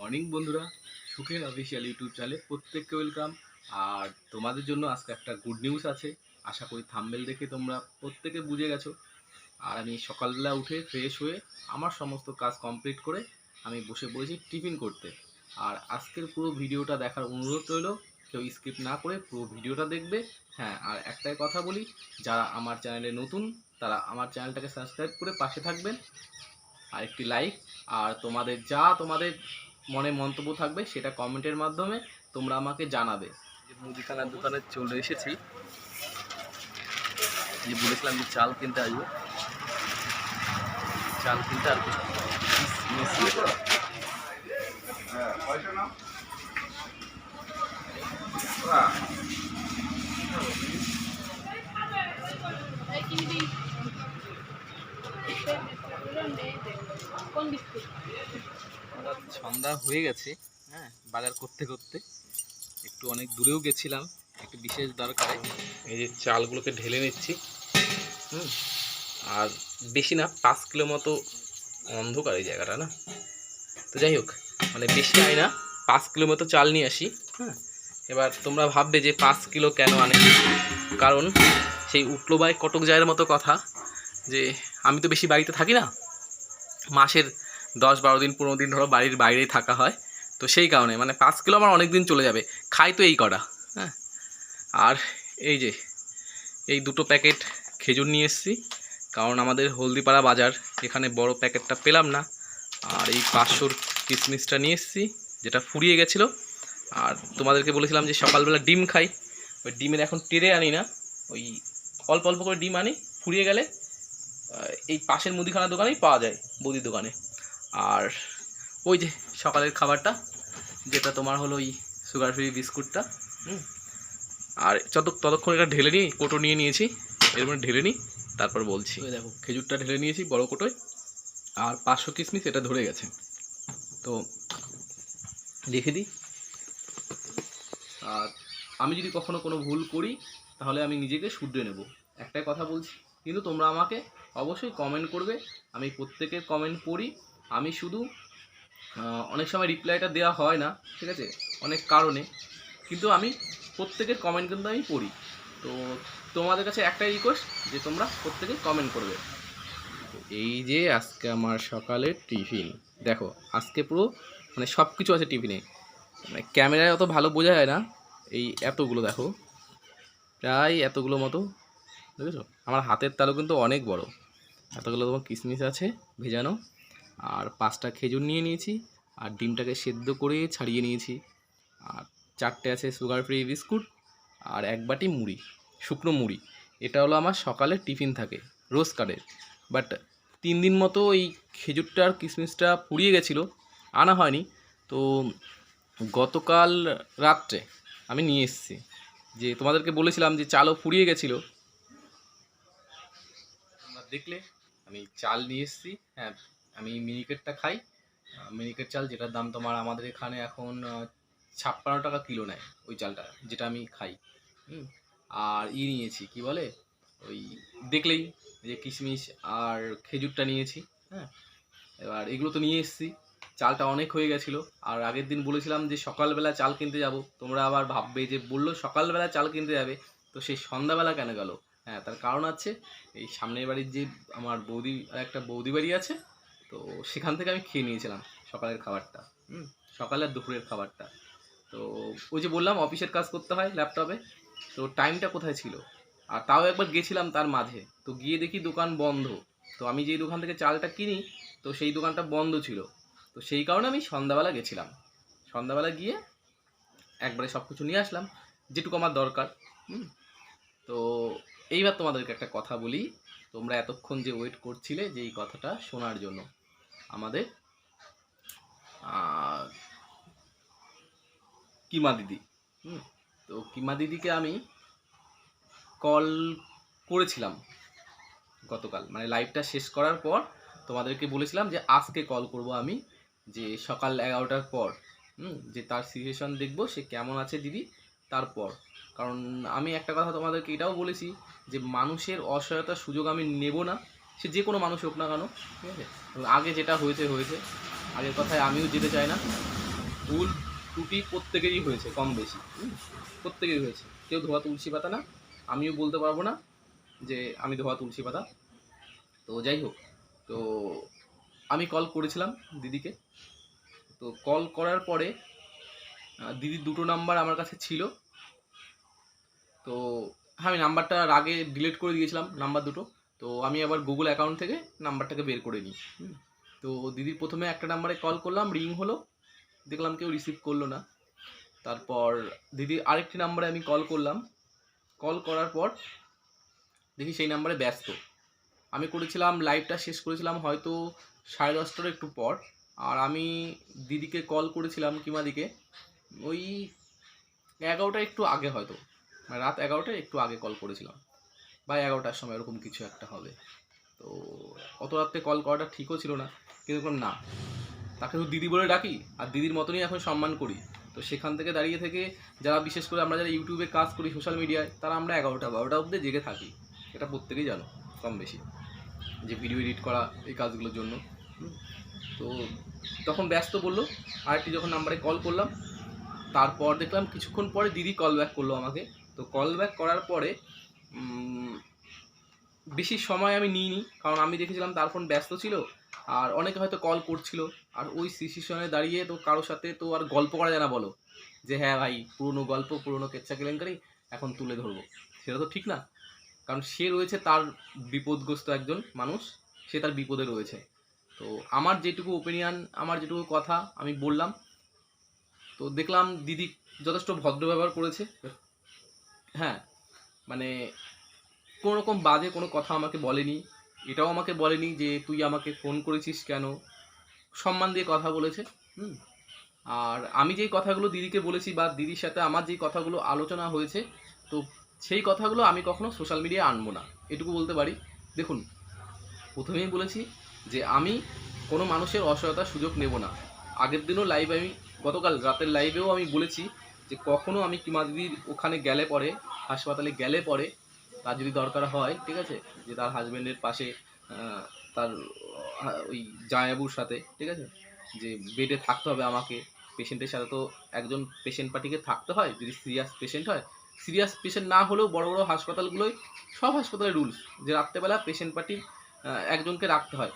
Morning বন্ধুরা, সুখের official YouTube চ্যানেলে প্রত্যেককে ওয়েলকাম। আর তোমাদের জন্য আজকে একটা গুড নিউজ আছে। আশা করি থাম্বনেল দেখে তোমরা প্রত্যেকে বুঝে গেছো। আর আমি সকালবেলা উঠে ফ্রেশ হয়ে আমার সমস্ত কাজ কমপ্লিট করে আমি বসে পড়েছি টিফিন করতে। আর আজকের পুরো ভিডিওটা দেখার অনুরোধ রইল, কেউ স্কিপ না করে পুরো ভিডিওটা দেখবে। হ্যাঁ, আর একটাই কথা বলি, যারা আমার চ্যানেলে নতুন তারা আমার চ্যানেলটাকে সাবস্ক্রাইব করে পাশে থাকবেন, আর একটি লাইক, আর তোমাদের মনে মন্তব্য থাকবে সেটা কমেন্টের মাধ্যমে তোমরা আমাকে জানাবে। যে মুদিখানার দোকানে চলে এসেছি, যে বলেছিলাম যে চাল কিনতে আসবো, চাল কিনতে আর কিছু সন্ধ্যা হয়ে গেছে। হ্যাঁ, বাজার করতে করতে একটু অনেক দূরেও গেছিলাম একটু বিশেষ দরকারে। এই যে চালগুলোকে ঢেলে নিচ্ছি। আর বেশি না, 5 কিলো মতো অন্ধকার এই জায়গাটা না, তো যাই হোক, মানে বেশি আয় না, 5 কিলো মতো চাল নিয়ে আসি। হ্যাঁ, এবার তোমরা ভাববে যে 5 কিলো কেন আনে, কারণ সেই উঠলো বাই কটক জায়ের মতো কথা, যে আমি তো বেশি বাড়িতে থাকি না, মাসের 10-12 দিন 15 দিন ধরো বাড়ির বাইরেই থাকা হয়, তো সেই কারণে মানে 5 কিলো আমার অনেক দিন চলে যাবে, খাই তো এই কটা। হ্যাঁ, আর এই যে এই দুটো প্যাকেট খেজুর নিয়ে এসেছি, কারণ আমাদের হলদিপাড়া বাজার, এখানে বড় প্যাকেটটা পেলাম না। আর এই 500 কিশমিশটা নিয়ে এসেছি, যেটা ফুরিয়ে গেছিলো। আর তোমাদেরকে বলেছিলাম যে সকালবেলা ডিম খাই, ওই ডিমের এখন টেরে আনি না, ওই অল্প অল্প করে ডিম আনি, ফুরিয়ে গেলে এই পাশের মুদিখানার দোকানেই পাওয়া যায়, বৌদির দোকানে। আর ওই যে সকালের খাবারটা, যেটা তোমার হলো ওই সুগার ফ্রি বিস্কুটটা। আর ততক্ষণ এটা ঢেলে নিই, কোটো নিয়ে নিয়েছি, এর মধ্যে ঢেলে নিই, তারপর বলছি। দেখো খেজুরটা ঢেলে নিয়েছি বড় কোটোয়, আর 500 কিশমিশ এটা ধরে গেছে, তো রেখে দিই। আর আমি যদি কখনো কোনো ভুল করি তাহলে আমি নিজেকে শুধরে নেব, একটাই কথা বলছি। কিন্তু তোমরা আমাকে অবশ্যই কমেন্ট করবে, আমি প্রত্যেকের কমেন্ট পড়ি। আমি শুধু অনেক সময় রিপ্লাইটা দেওয়া হয় না, ঠিক আছে, অনেক কারণে, কিন্তু আমি প্রত্যেকের কমেন্ট কিন্তু আমি পড়ি। তো তোমাদের কাছে একটাই রিকোয়েস্ট যে তোমরা প্রত্যেকে কমেন্ট করবে। এই যে আজকে আমার সকালের টিফিন দেখো, আজকে পুরো মানে সব কিছু আছে টিফিনে, মানে ক্যামেরায় অত ভালো বোঝা যায় না। এই এতগুলো দেখো, প্রায় এতগুলো মতো, দেখেছো, আমার হাতের তালু কিন্তু অনেক বড়। এতগুলো তোমার কিশমিশ আছে ভেজানো, আর 5টা খেজুর নিয়ে নিয়েছি, আর ডিমটাকে সেদ্ধ করে ছাড়িয়ে নিয়েছি, আর 4টে আছে সুগার ফ্রি বিস্কুট, আর 1 বাটি মুড়ি, শুকনো মুড়ি। এটা হলো আমার সকালের টিফিন থাকে রোজ কার্ডের। বাট 3 দিন মতো এই খেজুরটা আর কিশমিশটা পুড়িয়ে গেছিলো, আনা হয়নি। তো গতকাল রাত্রে আমি নিয়ে এসেছি, যে তোমাদেরকে বলেছিলাম যে চালও ফুরিয়ে গেছিলো, তোমরা দেখলে আমি চাল নিয়ে এসেছি। হ্যাঁ, আমি মিনিকেটটা খাই, মিনিকেট চাল, যেটার দাম তোমার আমাদের এখানে এখন 56 টাকা কিলো নেয় ওই চালটা, যেটা আমি খাই। আর নিয়েছি কি বলে, ওই দেখলেই যে কিশমিশ আর খেজুরটা নিয়েছি। হ্যাঁ, এবার এগুলো তো নিয়ে এসেছি, চালটা অনেক হয়ে গেছিলো। আর আগের দিন বলেছিলাম যে সকালবেলা চাল কিনতে যাব, তোমরা আবার ভাববে যে বললো সকালবেলা চাল কিনতে যাবে, তো সেই সন্ধ্যাবেলা কেন গেল? হ্যাঁ, তার কারণ আছে। এই সামনের বাড়ির যে আমার বৌদি, আর একটা বৌদি বাড়ি আছে, তো সেখান থেকে আমি খেয়ে নিয়েছিলাম সকালের খাবারটা, সকাল আর দুপুরের খাবারটা। তো ওই যে বললাম অফিসের কাজ করতে হয় ল্যাপটপে, তো টাইমটা কোথায় ছিল। আর তাও একবার গেছিলাম তার মাঝে, তো গিয়ে দেখি দোকান বন্ধ। তো আমি যেই দোকান থেকে চালটা কিনি, তো সেই দোকানটা বন্ধ ছিল। তো সেই কারণে আমি সন্ধ্যাবেলা গেছিলাম, সন্ধ্যাবেলা গিয়ে একবারে সব কিছু নিয়ে আসলাম যেটুকু আমার দরকার। তো এইবার তোমাদেরকে একটা কথা বলি, তোমরা এতক্ষণ যে ওয়েট করছিলে যে এই কথাটা শোনার জন্য, আমাদের কিমা দিদি, তো কিমা দিদিকে আমি কল করেছিলাম গতকাল, মানে লাইভটা শেষ করার পর তোমাদেরকে বলেছিলাম যে আজকে কল করব আমি, যে সকাল 11টার পর, যে তার সিচুয়েশন দেখবো সে কেমন আছে দিদি তারপর। কারণ আমি একটা কথা তোমাদেরকে এটাও বলেছি যে মানুষের অসহায়তার সুযোগ আমি নেব না, সে যে কোনো মানুষ হোক না কেন, ঠিক আছে। আগে যেটা হয়েছে হয়েছে, আগের কথায় আমিও যেতে চাই না। ভুল ত্রুটি প্রত্যেকেরই হয়েছে কম বেশি, প্রত্যেকেরই হয়েছে। কেউ ধোয়া তুলসী পাতা না, আমিও বলতে পারবো না যে আমি ধোয়া তুলসী পাতা। তো যাই হোক, তো আমি কল করেছিলাম দিদিকে। তো কল করার পরে দিদির দুটো নাম্বার আমার কাছে ছিল। তো হ্যাঁ, আমি নাম্বারটার আগে ডিলিট করে দিয়েছিলাম নাম্বার দুটো। তো আমি আবার গুগল অ্যাকাউন্ট থেকে নাম্বারটাকে বের করে নিই। তো দিদির প্রথমে একটা নাম্বারে কল করলাম, রিং হলো, দেখলাম কেউ রিসিভ করলো না। তারপর দিদির আরেকটি নাম্বারে আমি কল করলাম, কল করার পর দেখি সেই নাম্বারে ব্যস্ত। আমি করেছিলাম, লাইভটা শেষ করেছিলাম হয়তো 10:30টার একটু পর। আর আমি দিদিকে কল করেছিলাম কিমাদিকে ওই 11টা একটু আগে, হয়তো মানে রাত 11টায় একটু আগে কল করেছিলাম, বা 11টার সময় এরকম কিছু একটা হবে। তো অত রাত্রে কল করাটা ঠিকও ছিল না, কিন্তু না, তাকে তো দিদি বলে ডাকি আর দিদির মতনই এখন সম্মান করি। তো সেখান থেকে দাঁড়িয়ে থেকে যারা, বিশেষ করে আমরা যারা ইউটিউবে কাজ করি, সোশ্যাল মিডিয়ায়, তারা আমরা 11টা-12টা অবধি জেগে থাকি। এটা প্রত্যেকেই জানো কম বেশি, যে ভিডিও এডিট করা এই কাজগুলোর জন্য। তো তখন ব্যস্ত বললো। আরেকটি যখন নাম্বারে কল করলাম, তারপর দেখলাম কিছুক্ষণ পরে দিদি কল ব্যাক করলো আমাকে। তো কল ব্যাক করার পরে বেশি সময় আমি নিইনি, কারণ আমি দেখেছিলাম তার ফোন ব্যস্ত ছিল, আর অনেকে হয়তো কল করছিল। আর ওই সিচুয়েশনে দাঁড়িয়ে তো কারোর সাথে তো আর গল্প করা যায় না, বলো যে হ্যাঁ ভাই পুরনো গল্প, পুরনো কেচ্ছা কেলেঙ্কারি এখন তুলে ধরবো, সেটা তো ঠিক না। কারণ সে রয়েছে, তার বিপদগ্রস্ত একজন মানুষ, সে তার বিপদে রয়েছে। তো আমার যেটুকু ওপিনিয়ন, আমার যেটুকু কথা আমি বললাম। তো দেখলাম দিদি যথেষ্ট ভদ্র ব্যবহার করেছে। হ্যাঁ, মানে কোনো রকম বাজে কোনো কথা আমাকে বলেনি, এটাও আমাকে বলেনি যে তুই আমাকে ফোন করেছিস কেন, সম্মান দিয়ে কথা বলেছে। আর আমি যেই কথাগুলো দিদিকে বলেছি, বা দিদির সাথে আমার যেই কথাগুলো আলোচনা হয়েছে, তো সেই কথাগুলো আমি কখনো সোশ্যাল মিডিয়ায় আনবো না, এটুকু বলতে পারি। দেখুন, প্রথমেই বলেছি যে আমি কোনো মানুষের অসহায়তার সুযোগ নেব না। আগের দিনও লাইভ, আমি গতকাল রাতের লাইভেও আমি বলেছি যে কখনো আমি কিমা দিদির ওখানে গেলে পরে, হাসপাতালে গেলে পরে, তার যদি দরকার হয়, ঠিক আছে, যে তার হাজব্যান্ডের পাশে তার ওই জামাইবাবুর সাথে, ঠিক আছে, যে বেডে থাকতে হবে আমাকে, পেশেন্টের সাথে তো একজন পেশেন্ট পার্টিকে থাকতে হয় যদি সিরিয়াস পেশেন্ট হয়। সিরিয়াস পেশেন্ট না হলেও বড় বড় হাসপাতালগুলোয়, সব হাসপাতালের রুলস যে রাত্রেবেলা পেশেন্ট পার্টির একজনকে রাখতে হয়,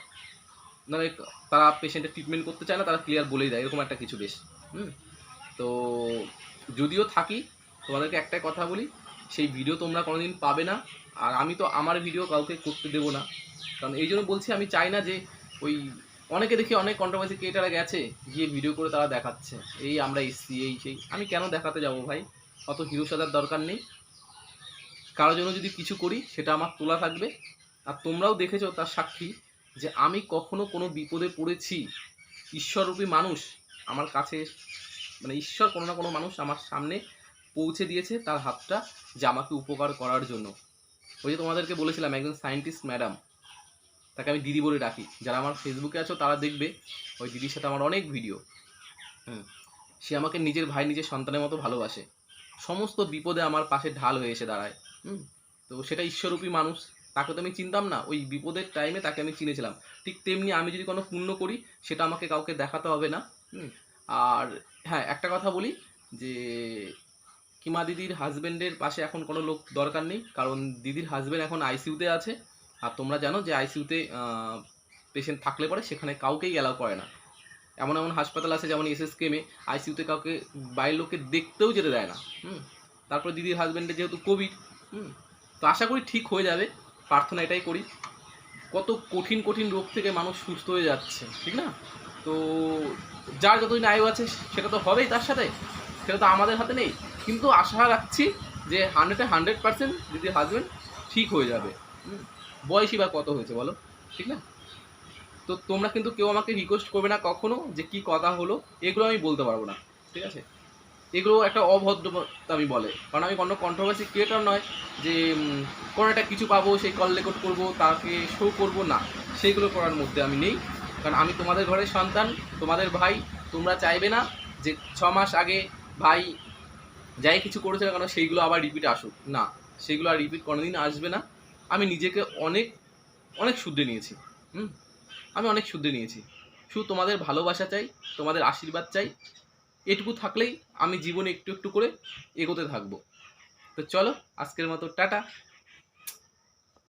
নাহলে তারা পেশেন্টের ট্রিটমেন্ট করতে চায় না, তারা ক্লিয়ার বলেই দেয়, এরকম একটা কিছু বেশ। তো যদিও থাকি, তোমাদেরকে একটাই কথা বলি, সেই ভিডিও তোমরা কোনোদিন পাবে না। আর আমি তো আমার ভিডিও কাউকে করতে দেবো না, কারণ এই জন্য বলছি, আমি চাই না যে ওই অনেকে দেখি অনেক কন্ট্রোভার্সি ক্রিয়েটাররা গেছে গিয়ে ভিডিও করে তারা দেখাচ্ছে এই আমরা এসছি এই সেই। আমি কেন দেখাতে যাব ভাই, অত হিরো সাজার দরকার নেই। কারোর জন্য যদি কিছু করি সেটা আমার তোলা থাকবে। আর তোমরাও দেখেছো, তার সাক্ষী, যে আমি কখনো কোনো বিপদে পড়েছি, ঈশ্বররূপী মানুষ আমার কাছে, মানে ঈশ্বর কোনো না কোনো মানুষ আমার সামনে পৌঁছে দিয়েছে তার হাতটা, যে আমাকে উপকার করার জন্য। ওই যে তোমাদেরকে বলেছিলাম, একজন সায়েন্টিস্ট ম্যাডাম, তাকে আমি দিদি বলে ডাকি। যারা আমার ফেসবুকে আছো তারা দেখবে, ওই দিদির সাথে আমার অনেক ভিডিও। সে আমাকে নিজের ভাই, নিজের সন্তানের মতো ভালোবাসে, সমস্ত বিপদে আমার পাশে ঢাল হয়ে এসে দাঁড়ায়। তো সেটা ঈশ্বররূপী মানুষ, তাকে তো আমি চিনতাম না, ওই বিপদের টাইমে তাকে আমি চিনেছিলাম। ঠিক তেমনি আমি যদি কোনো পুণ্য করি, সেটা আমাকে কাউকে দেখাতে হবে না। আর হ্যাঁ, একটা কথা বলি, যে কিমা দিদির হাজব্যান্ডের পাশে এখন কোনো লোক দরকার নেই, কারণ দিদির হাজব্যান্ড এখন আইসিইউতে আছে। আর তোমরা জানো যে আইসিইউতে পেশেন্ট থাকলে পরে সেখানে কাউকেই অ্যালাউ করে না। এমন এমন হাসপাতাল আছে, যেমন এসএসকেএমে আইসিইউতে কাউকে বাইরের লোককে দেখতেও যেতে দেয় না। তারপরে দিদির হাজব্যান্ডের যেহেতু কোভিড, তো আশা করি ঠিক হয়ে যাবে, প্রার্থনা এটাই করি। কত কঠিন কঠিন রোগ থেকে মানুষ সুস্থ হয়ে যাচ্ছে, ঠিক না? তো যার যতদিন আয়ু আছে সেটা তো হবেই, তার সাথে সেটা তো আমাদের হাতে নেই। কিন্তু আশা রাখছি যে 100% দিদির হাজব্যান্ড ঠিক হয়ে যাবে। বয়সই বা কত হয়েছে বলো, ঠিক না? তো তোমরা কিন্তু কেউ আমাকে রিকোয়েস্ট করবে না কখনো যে কি কথা হলো, এগুলো আমি বলতে পারবো না, ঠিক আছে? এগুলো একটা অভদ্রতা আমি বলে, কারণ আমি কোনো কন্ট্রোভার্সি ক্রিয়েটর নয় যে কোনো একটা কিছু পাবো সেই কল রেকর্ড করবো, তাকে শো করবো না, সেইগুলো করার মধ্যে আমি নেই। কারণ আমি তোমাদের ঘরের সন্তান, তোমাদের ভাই। তোমরা চাইবে না যে 6 মাস আগে ভাই যাই কিছু করেছে না কেন সেইগুলো আবার রিপিট আসুক, না, সেগুলো আর রিপিট কোনোদিন আসবে না। আমি নিজেকে অনেক অনেক শুধরে নিয়েছি। আমি অনেক শুধরে নিয়েছি। শুধু তোমাদের ভালোবাসা চাই, তোমাদের আশীর্বাদ চাই, এটুকু থাকলেই আমি জীবনে একটু একটু করে এগোতে থাকবো। তো চলো আজকের মতো টাটা।